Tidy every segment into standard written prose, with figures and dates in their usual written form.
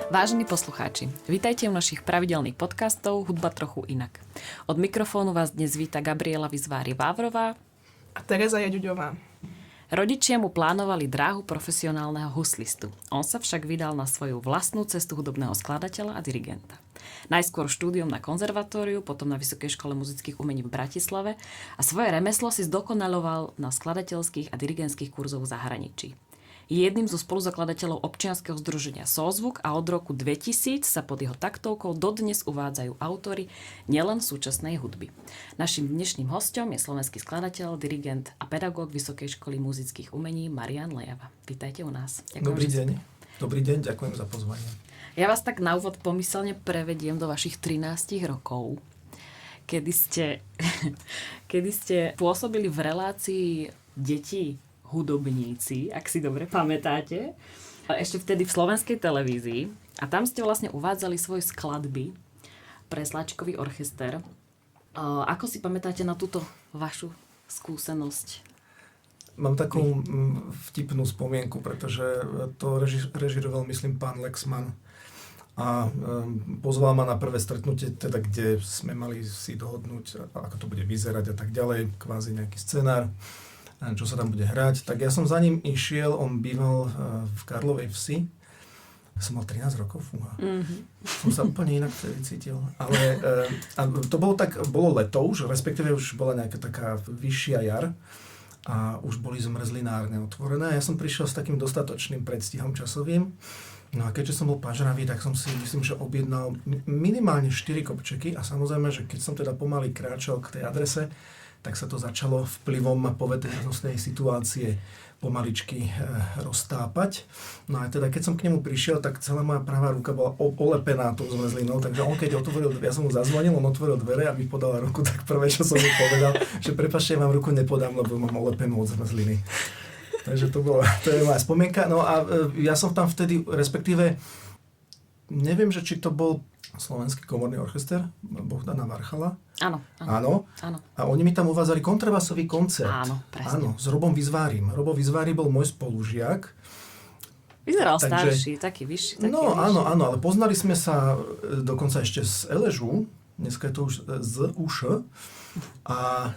Vážení poslucháči, vítajte u našich pravidelných podcastov Hudba trochu inak. Od mikrofónu vás dnes víta Gabriela Vizvári-Vávrová a Tereza Jaďuďová. Rodičia mu plánovali dráhu profesionálneho huslistu. On sa však vydal na svoju vlastnú cestu hudobného skladateľa a dirigenta. Najskôr štúdium na konzervatóriu, potom na Vysokej škole muzických umení v Bratislave a svoje remeslo si zdokonaľoval na skladateľských a dirigentských kurzoch v zahraničí. Je jedným zo spoluzakladateľov občianskeho združenia Sozvuk a od roku 2000 sa pod jeho taktovkou dodnes uvádzajú autori nielen súčasnej hudby. Naším dnešným hosťom je slovenský skladateľ, dirigent a pedagóg Vysokej školy muzických umení Marián Lejava. Vítajte u nás. Ďakujem. Dobrý deň. Dobrý deň, ďakujem za pozvanie. Ja vás tak na úvod pomyselne prevediem do vašich 13 rokov, kedy ste pôsobili v relácii detí hudobníci, ak si dobre pamätáte, ešte vtedy v slovenskej televízii a tam ste vlastne uvádzali svoje skladby pre Sláčikový orchester. Ako si pamätáte na túto vašu skúsenosť? Mám takú vtipnú spomienku, pretože to režiroval, myslím, pán Lexman a pozval ma na prvé stretnutie, teda, kde sme mali si dohodnúť, ako to bude vyzerať a tak ďalej, kvázi nejaký scenár, čo sa tam bude hrať. Tak ja som za ním išiel, on býval v Karlovej Vsi. Som mal 13 rokov, fúha. Som sa úplne inak vtedy cítil. Ale to bolo leto už, respektíve už bola nejaká taká vyššia jar a už boli zmrzlinárne otvorené. Ja som prišiel s takým dostatočným predstihom časovým. No a keďže som bol pažravý, tak som si, myslím, že objednal minimálne 4 kopčeky a samozrejme, že keď som teda pomaly kráčal k tej adrese, tak sa to začalo vplyvom poveternostnej situácie pomaličky roztápať. No a teda keď som k nemu prišiel, tak celá moja pravá ruka bola olepená tou zmrzlinou, takže on keď otvoril, ja som mu zazvonil, on otvoril dvere a mi podal ruku, tak prvé, čo som mu povedal, že prepáčte, ja vám ruku nepodám, lebo mám olepenú od zmrzliny. Takže to je moja spomienka. No a ja som tam vtedy, respektíve, neviem, že či to bol Slovenský komorný orchester Bohdana Varchala. Áno. A oni mi tam uvádzali kontrabasový koncert. Áno, presne. Áno, s Robom Vizvárim. Robo Vizvári bol môj spolužiak. Vyzeral starší, taký vyšší. No áno, ale poznali sme sa dokonca ešte z Eležu. Dneska je to už z UŠ. A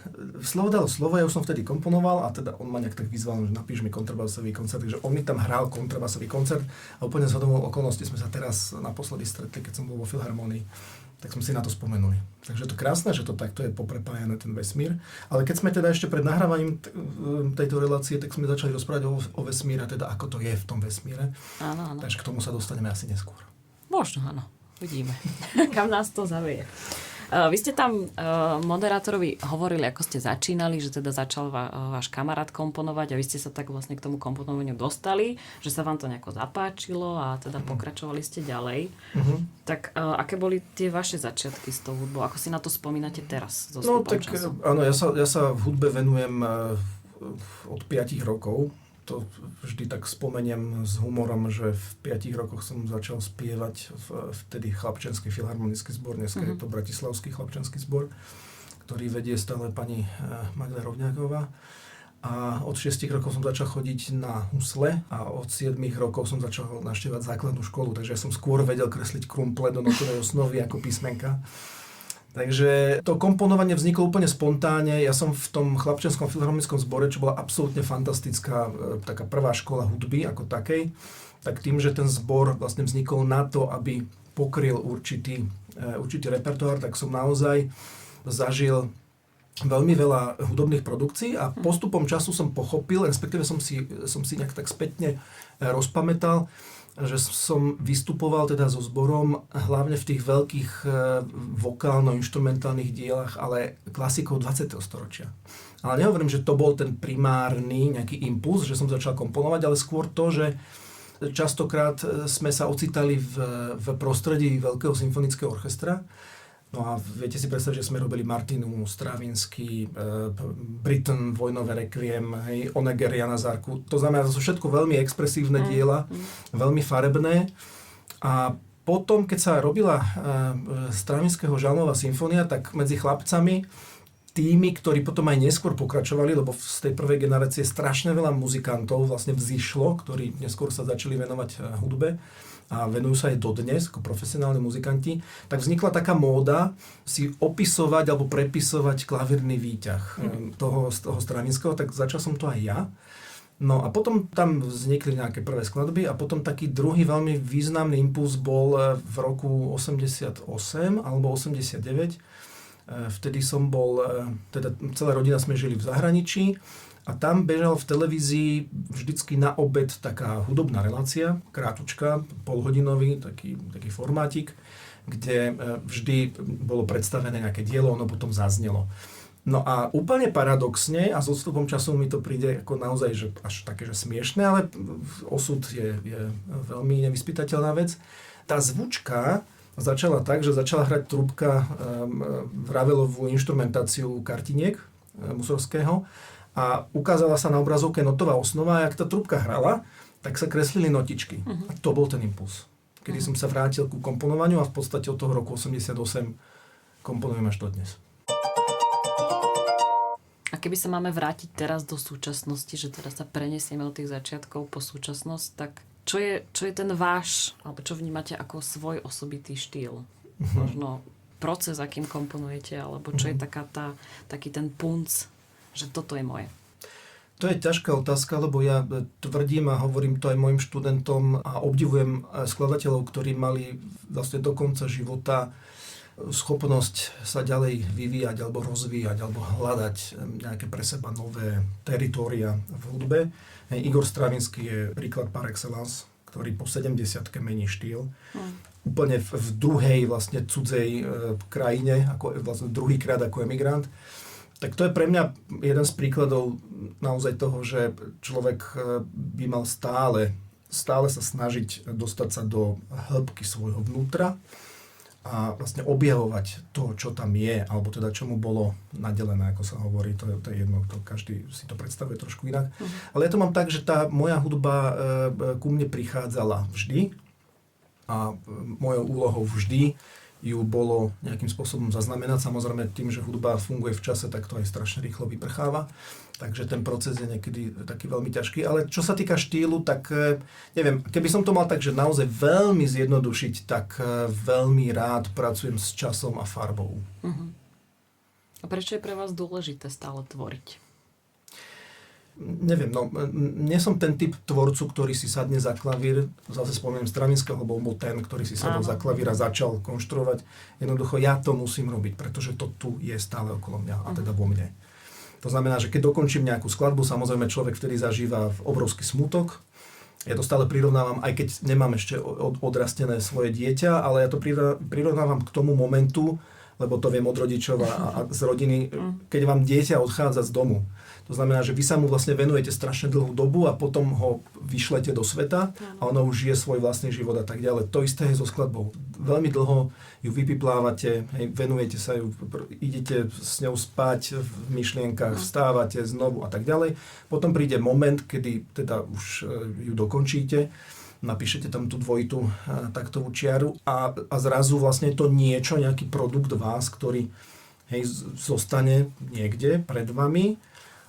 slovo dalo slovo, ja už som vtedy komponoval a teda on ma nejak tak vyzval, že napíš mi kontrabasový koncert, takže on mi tam hral kontrabasový koncert a úplne z hodou okolností sme sa teraz naposledy stretli, keď som bol vo Filharmonii, tak sme si na to spomenuli. Takže je to krásne, že to takto je poprepájané ten vesmír, ale keď sme teda ešte pred nahrávaním tejto relácie, tak sme začali rozprávať o vesmíre, teda ako to je v tom vesmíre. Áno. Takže k tomu sa dostaneme asi neskôr. Možno, áno. Vidíme, kam nás to zaveje. Vy ste tam moderátorovi hovorili, ako ste začínali, že teda začal váš kamarát komponovať a vy ste sa tak vlastne k tomu komponovaniu dostali, že sa vám to nejako zapáčilo a teda pokračovali ste ďalej. Tak aké boli tie vaše začiatky s tou hudbou? Ako si na to spomínate teraz? No tak času? Áno, ja sa v hudbe venujem od 5 rokov. To vždy tak spomeniem s humorom, že v 5 rokoch som začal spievať vtedy Chlapčenský filharmonický zbor, dneska je to Bratislavský chlapčenský zbor, ktorý vedie stále pani Magda Rovňáková. A od 6 rokov som začal chodiť na husle a od 7 rokov som začal navštevovať základnú školu, takže ja som skôr vedel kresliť krumple do notovej osnovy ako písmenka. Takže to komponovanie vzniklo úplne spontánne. Ja som v tom Chlapčenskom filharmonickom zbore, čo bola absolútne fantastická taká prvá škola hudby ako takej, tak tým, že ten zbor vlastne vznikol na to, aby pokryl určitý repertoár, tak som naozaj zažil veľmi veľa hudobných produkcií a postupom času som pochopil, respektíve som si nejak tak spätne rozpamätal, že som vystupoval teda so zborom hlavne v tých veľkých vokálno-inštrumentálnych dielach, ale klasikov 20. storočia. Ale nehovorím, že to bol ten primárny nejaký impuls, že som začal komponovať, ale skôr to, že častokrát sme sa ocitali v prostredí Veľkého symfonického orchestra. No a viete si predstaviť, že sme robili Martinu, Stravinsky, Britten, Vojnové rekviem, Honegger, Jana Zarku. To znamená, to sú všetko veľmi expresívne diela, veľmi farebné. A potom, keď sa robila Stravinského Žalmová symfónia, tak medzi chlapcami tými, ktorí potom aj neskôr pokračovali, lebo z tej prvej generácie strašne veľa muzikantov vlastne vzišlo, ktorí neskôr sa začali venovať hudbe, a venujú sa aj dodnes ako profesionálni muzikanti, tak vznikla taká móda si opisovať alebo prepisovať klavírny výťah z toho Stravinského, tak začal som to aj ja. No a potom tam vznikli nejaké prvé skladby a potom taký druhý veľmi významný impuls bol v roku 88 alebo 89. Vtedy som bol, teda celá rodina sme žili v zahraničí a tam bežal v televízii vždycky na obed taká hudobná relácia, krátučka, polhodinový, taký formátik, kde vždy bolo predstavené nejaké dielo, ono potom zaznelo. No a úplne paradoxne, a s odstupom času mi to príde ako naozaj že až také, že smiešné, ale osud je veľmi nevyspytateľná vec. Tá zvučka začala tak, že začala hrať trúbka vravelovú inštrumentáciu Kartiniek Mussorgského a ukázala sa na obrazovke notová osnova a ak tá trúbka hrala, tak sa kreslili notičky. A to bol ten impuls. Kedy som sa vrátil ku komponovaniu a v podstate od toho roku 88 komponujem až do dnes. A keby sa máme vrátiť teraz do súčasnosti, že teraz sa prenesieme od tých začiatkov po súčasnosť, tak čo je ten váš, alebo čo vnímate ako svoj osobitý štýl? Možno proces, akým komponujete, alebo čo je taký ten punc, že toto je moje? To je ťažká otázka, lebo ja tvrdím a hovorím to aj mojim študentom a obdivujem skladateľov, ktorí mali vlastne do konca života schopnosť sa ďalej vyvíjať alebo rozvíjať alebo hľadať nejaké pre seba nové teritória v hudbe. Igor Stravinsky je príklad par excellence, ktorý po 70-ke mení štýl. Úplne v druhej vlastne cudzej krajine, ako vlastne druhýkrát ako emigrant. Tak to je pre mňa jeden z príkladov naozaj toho, že človek by mal stále sa snažiť dostať sa do hĺbky svojho vnútra a vlastne objavovať to, čo tam je, alebo teda čo mu bolo nadelené, ako sa hovorí, to je jedno, každý si to predstavuje trošku inak. Ale ja to mám tak, že tá moja hudba ku mne prichádzala vždy a mojou úlohou vždy ju bolo nejakým spôsobom zaznamenať. Samozrejme tým, že hudba funguje v čase, tak to aj strašne rýchlo vyprcháva. Takže ten proces je niekedy taký veľmi ťažký. Ale čo sa týka štýlu, tak neviem, keby som to mal tak, že naozaj veľmi zjednodušiť, tak veľmi rád pracujem s časom a farbou. A prečo je pre vás dôležité stále tvoriť? Neviem, nie som ten typ tvorcu, ktorý si sadne za klavír, zase spomeniem Stravinského, lebo bol ten, ktorý si sadol za klavír a začal konštruovať. Jednoducho ja to musím robiť, pretože to tu je stále okolo mňa a teda vo mne. To znamená, že keď dokončím nejakú skladbu, samozrejme človek vtedy zažíva obrovský smútok. Ja to stále prirovnávam, aj keď nemám ešte odrastené svoje dieťa, ale ja to prirovnávam k tomu momentu, lebo to viem od rodičov a z rodiny, keď vám dieťa odchádza z domu. To znamená, že vy sa mu vlastne venujete strašne dlhú dobu a potom ho vyšlete do sveta a ono už žije svoj vlastný život a tak ďalej. To isté je so skladbou. Veľmi dlho ju vypiplávate, venujete sa ju, idete s ňou spať v myšlienkach, vstávate znovu a tak ďalej. Potom príde moment, kedy teda už ju dokončíte, napíšete tam tú dvojitú taktovú čiaru a zrazu vlastne to niečo, nejaký produkt vás, ktorý zostane niekde pred vami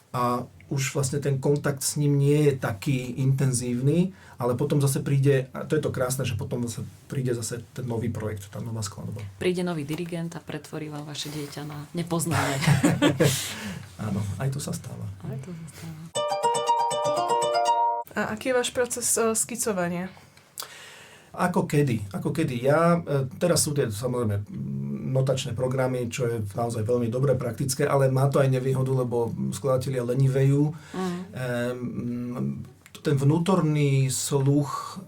a už vlastne ten kontakt s ním nie je taký intenzívny, ale potom zase príde, a to je to krásne, že potom zase príde zase ten nový projekt, tá nová skladba. Príde nový dirigent a pretvorí vám vaše dieťa na nepoznané. Áno, aj to sa stáva. A aký je váš proces skicovania? Ako kedy. Ja, teraz sú tie samozrejme notačné programy, čo je naozaj veľmi dobré, praktické, ale má to aj nevýhodu, lebo skladatelia lenivejú. Ten vnútorný sluch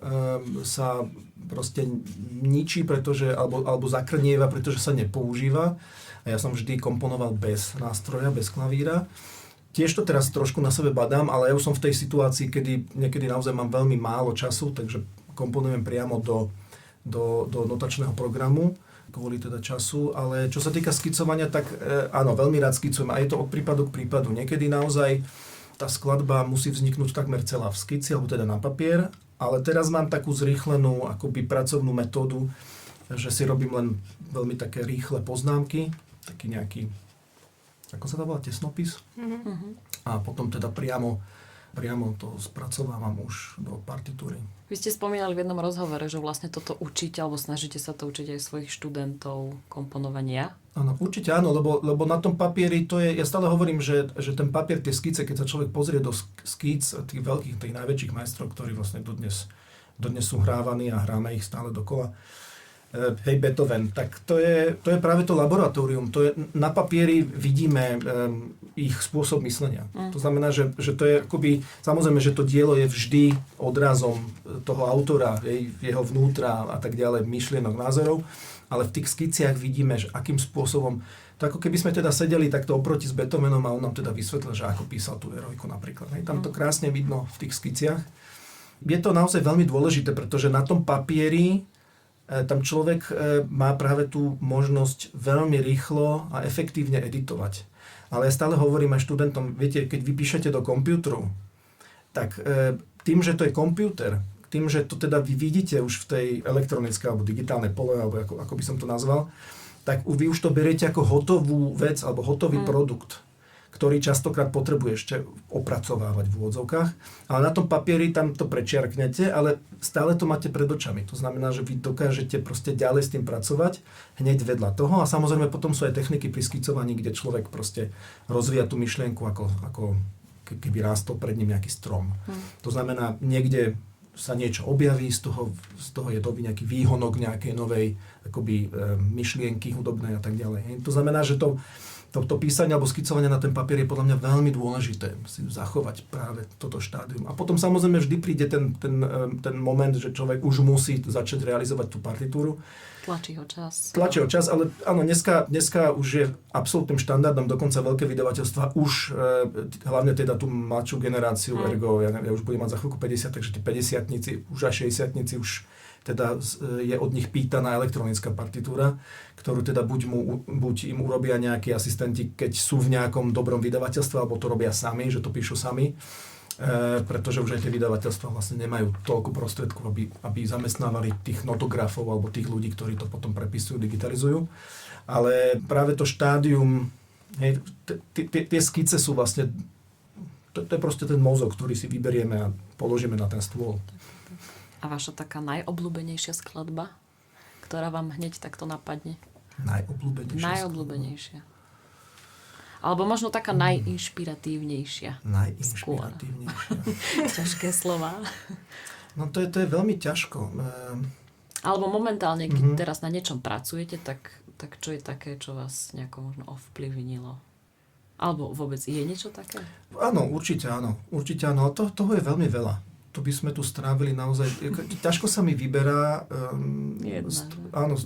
sa proste ničí, alebo zakrnieva, pretože sa nepoužíva. A ja som vždy komponoval bez nástroja, bez klavíra. Tiež to teraz trošku na sebe badám, ale ja už som v tej situácii, kedy niekedy naozaj mám veľmi málo času, takže komponujem priamo do notačného programu, kvôli teda času, ale čo sa týka skicovania, tak áno, veľmi rád skicujem a je to od prípadu k prípadu. Niekedy naozaj tá skladba musí vzniknúť takmer celá v skici, alebo teda na papier, ale teraz mám takú zrýchlenú akoby pracovnú metódu, že si robím len veľmi také rýchle poznámky, taký nejaký, ako sa to volá, tesnopis. A potom teda priamo priamo to spracovávam už do partitúry. Vy ste spomínali v jednom rozhovore, že vlastne toto učíte, alebo snažíte sa to učiť aj svojich študentov komponovania. Áno, určite áno, lebo na tom papieri to je, ja stále hovorím, že ten papier, tie skice, keď sa človek pozrie do skíc tých veľkých, tých najväčších majstrov, ktorí vlastne dodnes sú hrávaní a hráme ich stále dokola, hej, Beethoven, tak to je práve to laboratórium. To je, na papieri vidíme ich spôsob myslenia. To znamená, že to je akoby, samozrejme, že to dielo je vždy odrazom toho autora, jeho vnútra a tak ďalej, myšlienok, názorov, ale v tých skiciach vidíme, že akým spôsobom, to ako keby sme teda sedeli takto oproti s Beethovenom a on nám teda vysvetlil, že ako písal tú Eroiku napríklad. Hej, tam to krásne vidno v tých skiciach. Je to naozaj veľmi dôležité, pretože na tom papieri tam človek má práve tú možnosť veľmi rýchlo a efektívne editovať. Ale ja stále hovorím aj študentom, viete, keď vy píšete do počítaču, tak tým, že to je počítač, tým, že to teda vy vidíte už v tej elektronickej alebo digitálnej pole, alebo ako by som to nazval, tak vy už to beriete ako hotovú vec alebo hotový produkt, ktorý častokrát potrebuje ešte opracovávať v úvodzovkách. Ale na tom papieri tam to prečiarknete, ale stále to máte pred očami. To znamená, že vy dokážete proste ďalej s tým pracovať hneď vedľa toho. A samozrejme potom sú aj techniky pri skicovaní, kde človek proste rozvíja tú myšlienku, ako keby rástol pred ním nejaký strom. To znamená, niekde sa niečo objaví, z toho je dobrý nejaký výhonok nejakej novej akoby, myšlienky hudobnej a tak ďalej. To znamená, že to písanie alebo skicovanie na ten papier je podľa mňa veľmi dôležité si zachovať práve toto štádium. A potom samozrejme vždy príde ten moment, že človek už musí začať realizovať tú partitúru. Tlačí ho čas, ale áno, dneska už je absolútnym štandardom, dokonca veľké vydavateľstva už, hlavne teda tú mladšiu generáciu, ergo, ja už budem mať za chvíľku 50, takže tí 50-tníci, už aj 60-tníci už teda je od nich pýtaná elektronická partitúra, ktorú teda buď im urobia nejakí asistenti, keď sú v nejakom dobrom vydavateľstve, alebo to robia sami, že to píšu sami, pretože už aj tie vydavateľstva vlastne nemajú toľko prostriedkov, aby zamestnávali tých notografov alebo tých ľudí, ktorí to potom prepisujú, digitalizujú. Ale práve to štádium, hej, tie skice sú vlastne, to je proste ten mozog, ktorý si vyberieme a položíme na ten stôl. A vaša taká najobľúbenejšia skladba, ktorá vám hneď takto napadne? Najobľúbenejšia. Alebo možno taká najinšpiratívnejšia. Najinšpiratívnejšia. Ťažké slová. No to je veľmi ťažko. Alebo momentálne, keď teraz na niečom pracujete, tak čo je také, čo vás nejako možno ovplyvnilo? Alebo vôbec je niečo také? Áno, určite áno. Ale toho je veľmi veľa. To by sme tu strávili naozaj. Ťažko sa mi vyberá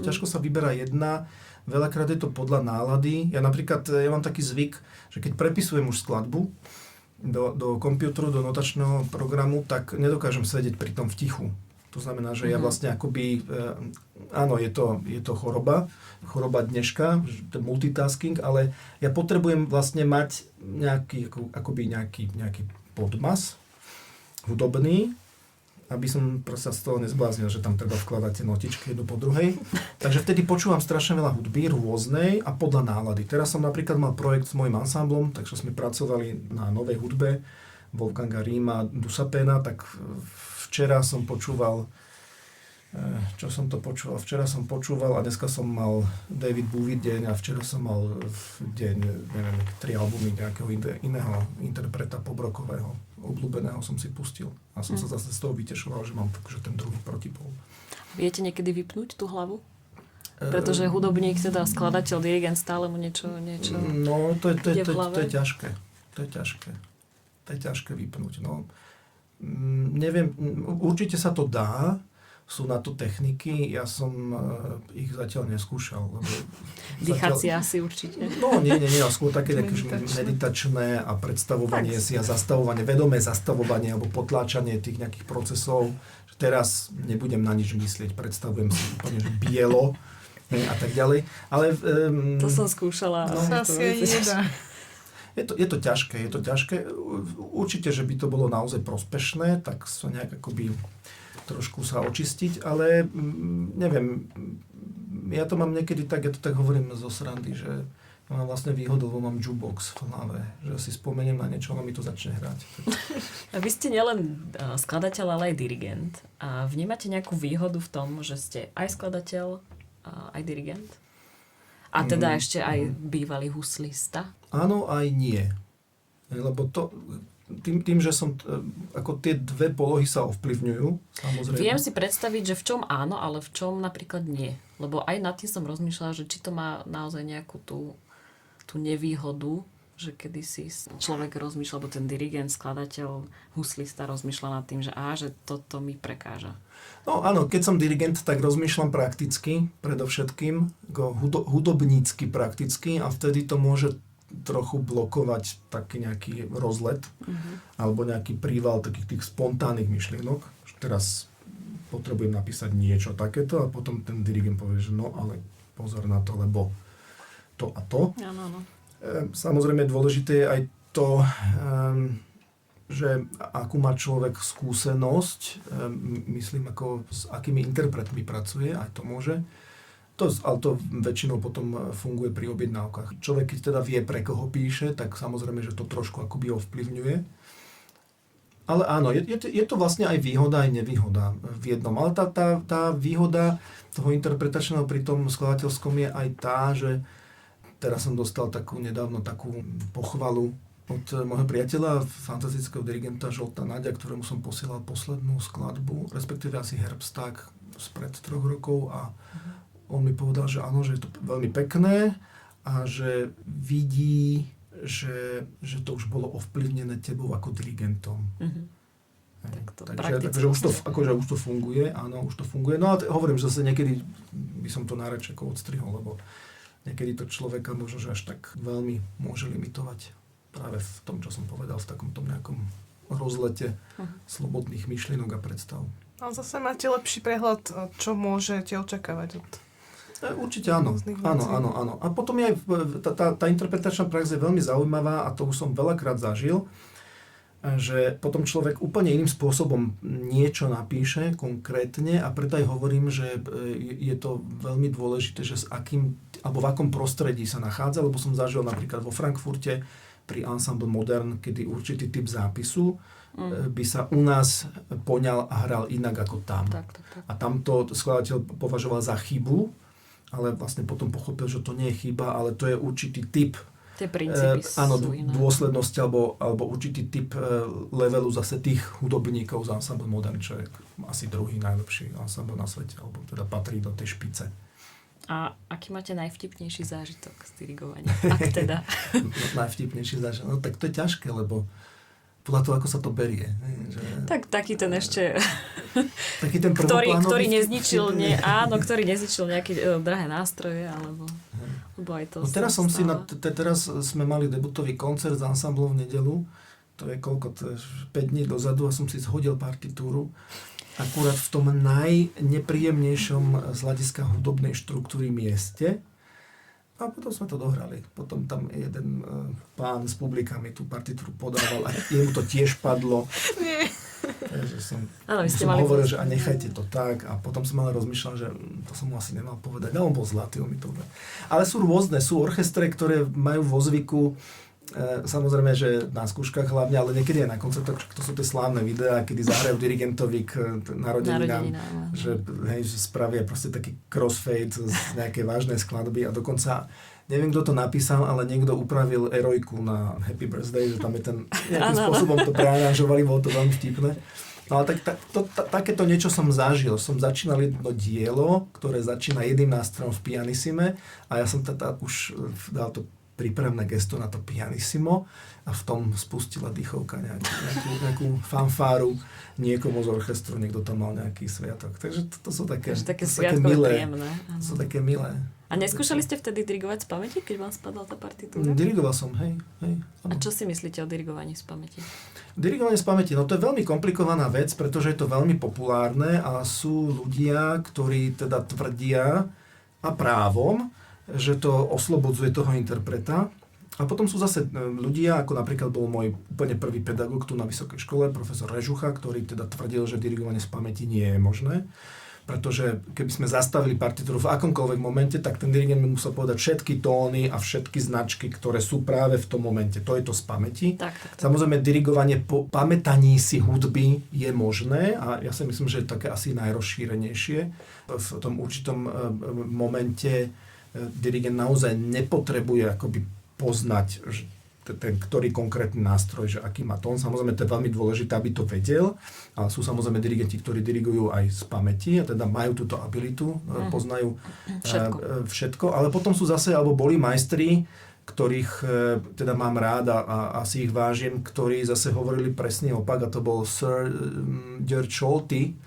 ťažko sa vyberá jedna. Veľakrát je to podľa nálady. Ja mám taký zvyk, že keď prepisujem už skladbu do počítaču, do notačného programu, tak nedokážem sedieť pri tom v tichu. To znamená, že ja vlastne akoby, áno, je to choroba dneška, ten multitasking, ale ja potrebujem vlastne mať nejaký podmas hudobný, aby som proste z toho nezbláznil, že tam treba vkladať tie notičky jednu po druhej. Takže vtedy počúvam strašne veľa hudby rôznej a podľa nálady. Teraz som napríklad mal projekt s mojím ansámblom, takže sme pracovali na novej hudbe Wolfganga Riema, Dusapena, tak včera som počúval Včera som počúval a dneska som mal David Bowie deň a včera som mal deň, neviem, 3 albumy nejakého iného interpreta pobrokového, obľúbeného som si pustil. A som sa zase z toho vytešoval, že mám takže ten druhý protipol. Viete niekedy vypnúť tú hlavu? Pretože hudobník, teda skladateľ, dirigent, stále mu niečo no, to je ťažké. To je ťažké vypnúť. No. Neviem, určite sa to dá. Sú na to techniky, ja som ich zatiaľ neskúšal. Dýchacie asi určite. No nie, skôr také meditačné a predstavovanie si a zastavovanie, vedomé zastavovanie alebo potláčanie tých nejakých procesov. Teraz nebudem na nič myslieť, predstavujem si úplne, že bielo a tak ďalej. Ale, to som skúšala. To sa asi nedá. Je to ťažké. Určite, že by to bolo naozaj prospešné, tak sa nejak akoby trošku sa očistiť, ale neviem, ja to mám niekedy tak, ja to tak hovorím zo srandy, že Mám vlastne výhodu, lebo mám jukebox v hlave, že si spomeniem na niečo, ale mi to začne hrať. A vy ste nielen skladateľ, ale aj dirigent. A vnímate nejakú výhodu v tom, že ste aj skladateľ, aj dirigent? A teda ešte aj bývalý huslista? Áno, aj nie. Lebo to, tým, že som, ako tie dve polohy sa ovplyvňujú, samozrejme. Viem si predstaviť, že v čom áno, ale v čom napríklad nie. Lebo aj nad tým som rozmýšľala, že či to má naozaj nejakú tú nevýhodu, že kedysi človek rozmýšľal, alebo ten dirigent, skladateľ, huslista rozmýšľa nad tým, že že toto mi prekáža. No áno, keď som dirigent, tak rozmýšľam prakticky, predovšetkým, hudobnícky prakticky a vtedy to môže trochu blokovať taký nejaký rozlet alebo nejaký príval takých tých spontánnych myšlienok. Teraz potrebujem napísať niečo takéto a potom ten dirigent povie, že no ale pozor na to, lebo to a to. Áno. Samozrejme dôležité je aj to, že akú má človek skúsenosť, myslím ako s akými interpretmi pracuje, aj to môže. Ale to väčšinou potom funguje pri objednávkach. Človek, keď teda vie, pre koho píše, tak samozrejme, že to trošku akoby ovplyvňuje. Ale áno, je to vlastne aj výhoda, aj nevýhoda v jednom. Ale tá výhoda toho interpretačného pri tom skladateľskom je aj tá, že teraz som dostal nedávno takú pochvalu od môjho priateľa, fantastického dirigenta Žolta Naďa, ktorému som posielal poslednú skladbu, respektíve asi Herbsták spred 3 rokov a on mi povedal, že áno, že je to veľmi pekné a že vidí, že to už bolo ovplyvnené tebou ako dirigentom. Takže už to funguje, áno, už to funguje. No a hovorím, že zase niekedy by som to náreč ako odstrihol, lebo niekedy to človeka možno, že až tak veľmi môže limitovať práve v tom, čo som povedal, v takomto nejakom rozlete slobodných myšlienok a predstav. Ale zase máte lepší prehľad, čo môžete očakávať od... Určite áno. Áno. A potom je tá interpretačná prax je veľmi zaujímavá a to už som veľakrát zažil, že potom človek úplne iným spôsobom niečo napíše konkrétne a preto aj hovorím, že je to veľmi dôležité, že v akom prostredí sa nachádza, lebo som zažil napríklad vo Frankfurte pri Ensemble Modern, kedy určitý typ zápisu by sa u nás poňal a hral inak ako tam. Tak. A tam to skladateľ považoval za chybu, ale vlastne potom pochopil, že to nie je chyba, ale to je určitý typ tie princípy sú iné. Dôslednosti alebo určitý typ levelu zase tých hudobníkov z Ensemble Modern, čo je asi druhý najlepší ensemble na svete, alebo teda patrí do tej špice. A aký máte najvtipnejší zážitok z dirigovania? Ak teda? Najvtipnejší zážitok? No tak to je ťažké, lebo podľa toho, ako sa to berie. Že... Tak taký ten ešte... Taký ten prvoplánový... ktorý nezničil nejaké drahé nástroje, alebo aj to... No teraz teraz sme mali debutový koncert z ensemblom v nedeľu, to je 5 dní dozadu a som si zhodil partitúru. Akurát v tom najnepríjemnejšom z hľadiska hudobnej štruktúry mieste. A potom sme to dohrali. Potom tam jeden pán z publikami tú partitúru podával a jemu to tiež padlo. Nie. Takže som hovoril, že a nechajte to tak. A potom som ale rozmýšľal, že to som mu asi nemal povedať. No on bol zlatý, on mi to povedal. Ale sú rôzne. Sú orchestre, ktoré majú vo zvyku samozrejme, že na skúškach hlavne, ale niekedy aj na koncertoch, to sú tie slávne videá, kedy zahrajú dirigentovi k narodeninám, že spravia proste taký crossfade z nejakej vážnej skladby a dokonca, neviem, kto to napísal, ale niekto upravil erojku na Happy Birthday, že tam je ten, nejakým spôsobom to prearanžovali, bolo to veľmi vtipné. No ale takéto niečo som zažil. Som začínal jedno dielo, ktoré začína jedným nástrojom v pianissime a ja som už dal to prípravné gesto na to pianissimo a v tom spustila dýchovka nejakú fanfáru niekomu z orchestru, niekto tam mal nejaký sviatok. Takže to sú také milé. Príjemné. To sú také milé. A neskúšali ste vtedy dirigovať z pamäti, keď vám spadla tá partitúra? Dirigoval som, hej. A čo si myslíte o dirigovaní z pamäti? Dirigovanie z pamäti, no to je veľmi komplikovaná vec, pretože je to veľmi populárne a sú ľudia, ktorí teda tvrdia a právom, že to oslobodzuje toho interpreta. A potom sú zase ľudia, ako napríklad bol môj úplne prvý pedagóg tu na vysokej škole, profesor Režucha, ktorý teda tvrdil, že dirigovanie z pamäti nie je možné. pretože keby sme zastavili partitúru v akomkoľvek momente, tak ten dirigent mi musel povedať všetky tóny a všetky značky, ktoré sú práve v tom momente. To je to z pamäti. Tak. Samozrejme, dirigovanie po pamätaní si hudby je možné a ja si myslím, že je také asi najrozšírenejšie. V tom určitom momente dirigent naozaj nepotrebuje akoby poznať ten ktorý konkrétny nástroj, že aký má tón. Samozrejme, to je veľmi dôležité, aby to vedel, ale sú samozrejme dirigenti, ktorí dirigujú aj z pamäti a teda majú túto abilitu, poznajú všetko, ale potom sú zase, alebo boli majstri, ktorých teda mám rád a asi ich vážim, ktorí zase hovorili presný opak a to bol Sir George Scholti,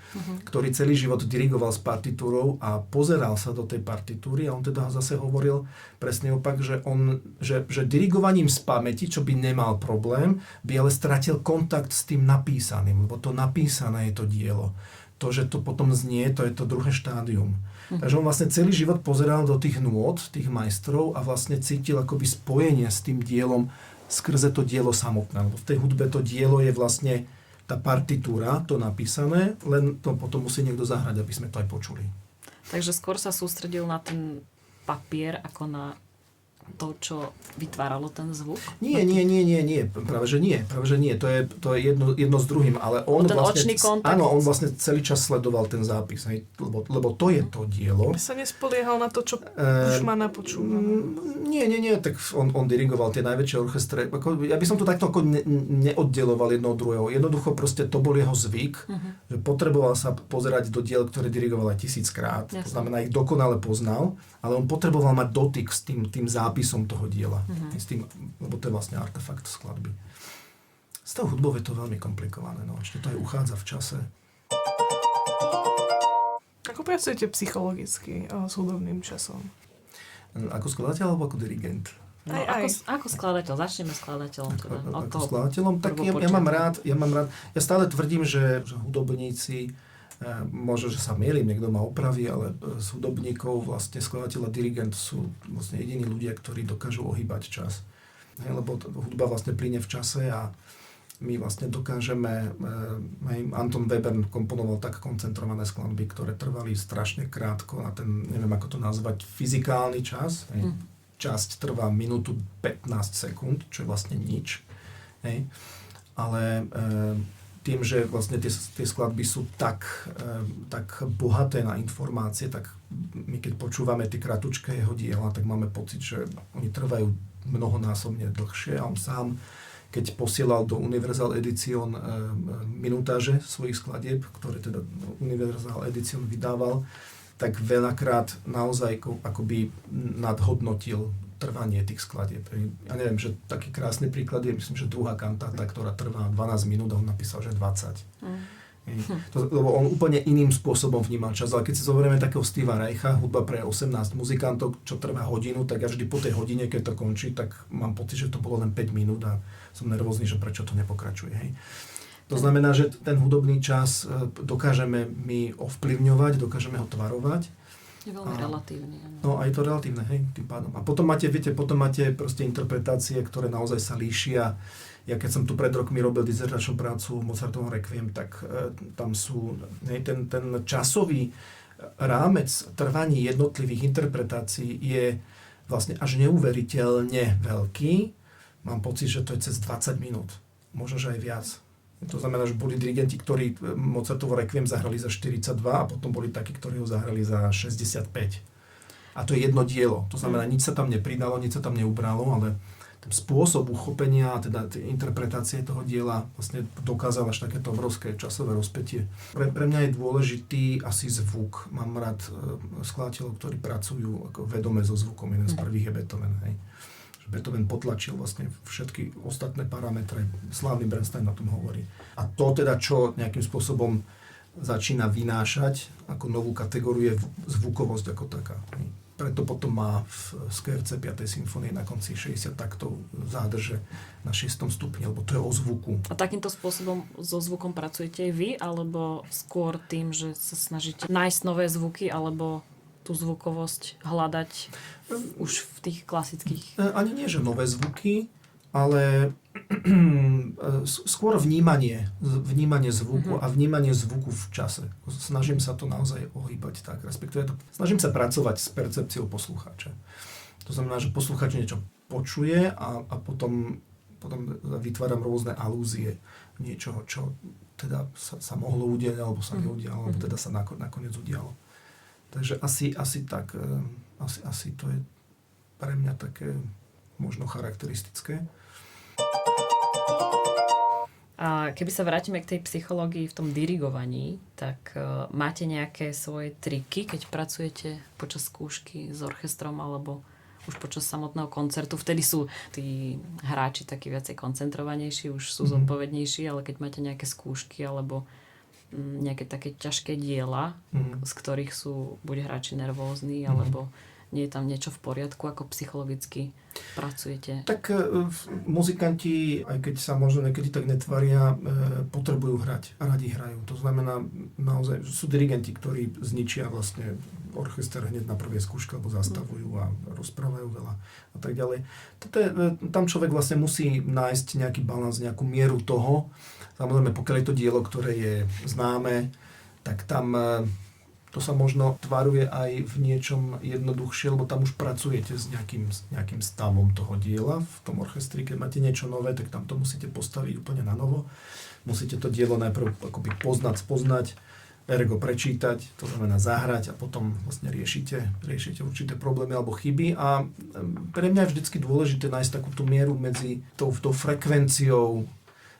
ktorý celý život dirigoval s partitúrou a pozeral sa do tej partitúry a on teda zase hovoril presný opak, že dirigovaním z pamäti, čo by nemal problém, by ale stratil kontakt s tým napísaným, lebo to napísané je to dielo. To, že to potom znie, to je to druhé štádium. Takže on vlastne celý život pozeral do tých nôt, tých majstrov a vlastne cítil akoby spojenie s tým dielom skrze to dielo samotné. Lebo v tej hudbe to dielo je vlastne tá partitúra, to napísané, len to potom musí niekto zahrať, aby sme to aj počuli. Takže skôr sa sústredil na ten papier ako na to, čo vytváralo ten zvuk? Nie. Práve že nie. To je jedno s druhým. Ale on ten vlastne, očný kontakt. Áno, on vlastne celý čas sledoval ten zápis. Hej, lebo to je to dielo. By sa nespoliehal na to, čo už má napočúvané. Nie. Tak on dirigoval tie najväčšie orchestre. Ja by som to takto neoddeloval jedno od druhého. Jednoducho proste to bol jeho zvyk, že potreboval sa pozerať do diel, ktoré dirigoval aj 1000-krát. To znamená, ich dokonale poznal, ale on potreboval mať dotyk s tým zápisom toho diela. S tým, lebo to je vlastne artefakt skladby. S tou hudbou je to veľmi komplikované. No. Ešte to aj uchádza v čase. Ako pracujete psychologicky s hudobným časom? Ako skladateľ alebo ako dirigent? No, ako skladateľ? Začneme skladateľom. Teda. Ako skladateľom? Tak ja mám rád. Ja stále tvrdím, že hudobníci, možno, že sa mýlim, niekto ma opraví, ale z hudobníkov vlastne skladateľ a dirigent sú vlastne jediní ľudia, ktorí dokážu ohýbať čas. Lebo hudba vlastne plyne v čase a my vlastne dokážeme, Anton Weber komponoval tak koncentrované skladby, ktoré trvali strašne krátko na ten, neviem ako to nazvať, fyzikálny čas. Časť trvá minútu 15 sekúnd, čo je vlastne nič. Ale tým, že vlastne tie skladby sú tak bohaté na informácie, tak my keď počúvame tie kratučké jeho diela, tak máme pocit, že oni trvajú mnohonásobne dlhšie a on sám, keď posielal do Universal Edition minutáže svojich skladieb, ktoré teda Universal Edition vydával, tak veľakrát naozaj akoby nadhodnotil trvanie tých skladieb. Ja neviem, že taký krásny príklad je, myslím, že druhá kantáta, ktorá trvá 12 minút a on napísal, že 20. Lebo on úplne iným spôsobom vnímal čas, ale keď si zoberieme takého Steva Reicha, hudba pre 18 muzikantov, čo trvá hodinu, tak ja vždy po tej hodine, keď to končí, tak mám pocit, že to bolo len 5 minút a som nervózny, že prečo to nepokračuje. Hej. To znamená, že ten hudobný čas dokážeme my ovplyvňovať, dokážeme ho tvarovať. Je veľmi relatívny. No a je to relatívne, hej, tým pádom. A potom máte proste interpretácie, ktoré naozaj sa líšia. Ja keď som tu pred rokmi robil dizertačnú prácu Mozartovom Requiem, tak tam sú, ten časový rámec trvaní jednotlivých interpretácií je vlastne až neuveriteľne veľký. Mám pocit, že to je cez 20 minút. Možno, že aj viac. To znamená, že boli dirigenti, ktorí Mozartovo Requiem zahrali za 42 a potom boli takí, ktorí ho zahrali za 65. A to je jedno dielo. To znamená, nič sa tam nepridalo, nič sa tam neubralo, ale ten spôsob uchopenia, teda interpretácie toho diela vlastne dokázal až takéto obrovské časové rozpätie. Pre mňa je dôležitý asi zvuk. Mám rád skladateľov, ktorí pracujú ako vedome so zvukom. Jeden z prvých je Beethoven. Hej. Beethoven potlačil vlastne všetky ostatné parametre. Slávny Bernstein o tom hovorí. A to teda, čo nejakým spôsobom začína vynášať ako novú kategóriu, je zvukovosť ako taká. Preto potom má v SKRC 5. symfónie na konci 60 taktov zádrže na 6. stupni, lebo to je o zvuku. A takýmto spôsobom so zvukom pracujete aj vy, alebo skôr tým, že sa snažíte nájsť nové zvuky, alebo tú zvukovosť hľadať už v tých klasických... Ani nie, že nové zvuky, ale skôr vnímanie zvuku a vnímanie zvuku v čase. Snažím sa to naozaj ohýbať tak, respektíve snažím sa pracovať s percepciou poslucháča. To znamená, že poslucháč niečo počuje a potom vytváram rôzne alúzie niečoho, čo teda sa mohlo udiať, alebo sa neudialo, alebo teda sa nakoniec udialo. Takže asi tak, asi to je pre mňa také možno charakteristické. A keby sa vrátime k tej psychológii v tom dirigovaní, tak máte nejaké svoje triky, keď pracujete počas skúšky s orchestrom alebo už počas samotného koncertu? Vtedy sú tí hráči takí viacej koncentrovanejší, už sú zodpovednejší, ale keď máte nejaké skúšky alebo nejaké také ťažké diela, z ktorých sú buď hráči nervózni, alebo nie je tam niečo v poriadku, ako psychologicky pracujete? Tak muzikanti, aj keď sa možno niekedy tak netvaria, potrebujú hrať a radi hrajú. To znamená, naozaj sú dirigenti, ktorí zničia vlastne orchester hneď na prvej skúške, alebo zastavujú a rozprávajú veľa a tak ďalej. Tam človek vlastne musí nájsť nejaký balans, nejakú mieru toho. Samozrejme, pokiaľ je to dielo, ktoré je známe, tak tam to sa možno tvaruje aj v niečom jednoduchšie, lebo tam už pracujete s nejakým stavom toho diela v tom orchestri. Keď máte niečo nové, tak tam to musíte postaviť úplne na novo. Musíte to dielo najprv akoby spoznať, ergo prečítať, to znamená zahrať a potom vlastne riešite určité problémy alebo chyby. A pre mňa je vždycky dôležité nájsť takú tú mieru medzi tou frekvenciou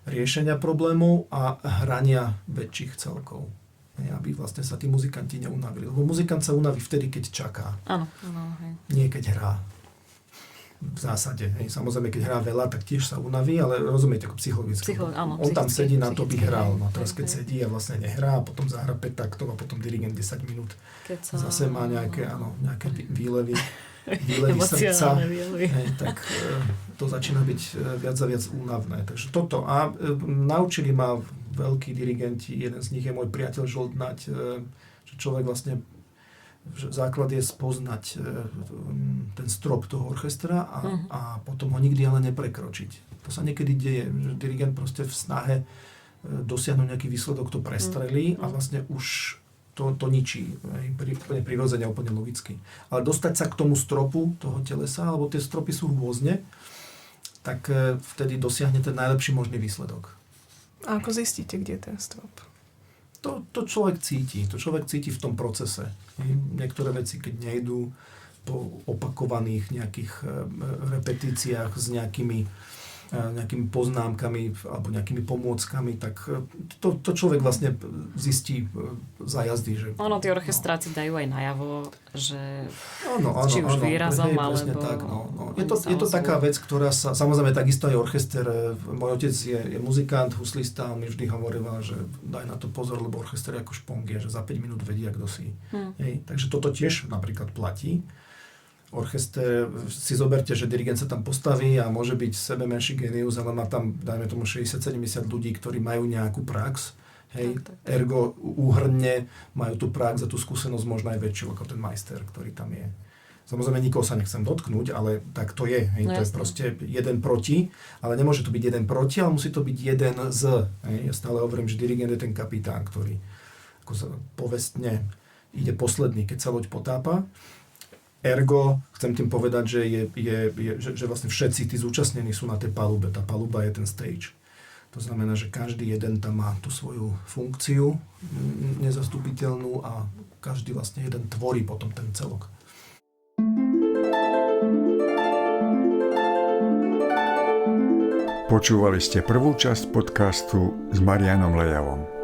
riešenia problémov a hrania väčších celkov. Aby vlastne sa tí muzikanti neunavili. Lebo muzikant sa unaví vtedy, keď čaká. Áno. Nie keď hrá. V zásade. Samozrejme, keď hrá veľa, tak tiež sa unaví, ale rozumiete, ako psychologicky. On tam sedí na to, by hral. No teraz keď sedí a vlastne nehrá, a potom zahra 5 taktov a potom dirigent 10 minút. Zase má nejaké výlevy srdca. Tak to začína byť viac a viac únavné. Takže toto. A naučili ma veľkí dirigenti, jeden z nich je môj priateľ Žoldnať, že človek vlastne, základ je spoznať ten strop toho orchestra a potom ho nikdy ale neprekročiť. To sa niekedy deje, že dirigent proste v snahe dosiahnuť nejaký výsledok to prestrelí a vlastne už to ničí. Úplne prirodzene, úplne logicky. Ale dostať sa k tomu stropu toho telesa, alebo tie stropy sú rôzne, tak vtedy dosiahne ten najlepší možný výsledok. A ako zistíte, kde je ten strop? To človek cíti. To človek cíti v tom procese. Niektoré veci, keď nejdú po opakovaných nejakých repetíciách s nejakými poznámkami alebo nejakými pomôckami, tak to človek vlastne zistí za jazdy. Že, tie orchestráci dajú aj najavo, že či už výrazom, alebo... Tak, Je to taká vec, ktorá sa... Samozrejme, takisto aj orchester. Môj otec je muzikant, huslista, on mi vždy hovoril, že daj na to pozor, lebo orchester je ako špongia, že za 5 minút vedia, kto si. Takže toto tiež napríklad platí. Orchester, si zoberte, že dirigent sa tam postaví a môže byť sebe menší genius, ale má tam, dajme tomu, 60-70 ľudí, ktorí majú nejakú prax, ergo úhrne majú tú prax a tú skúsenosť možno aj väčšiu ako ten majster, ktorý tam je. Samozrejme, nikoho sa nechcem dotknúť, ale tak to je. To je proste jeden proti, ale nemôže to byť jeden proti, ale musí to byť jeden z. Ja stále hovorím, že dirigent je ten kapitán, ktorý ako sa povestne ide posledný, keď sa loď potápa. Ergo, chcem tým povedať, že vlastne všetci tí zúčastnení sú na tej palube. Tá paluba je ten stage. To znamená, že každý jeden tam má tú svoju funkciu nezastupiteľnú a každý vlastne jeden tvorí potom ten celok. Počúvali ste prvú časť podcastu s Marianom Lejavom.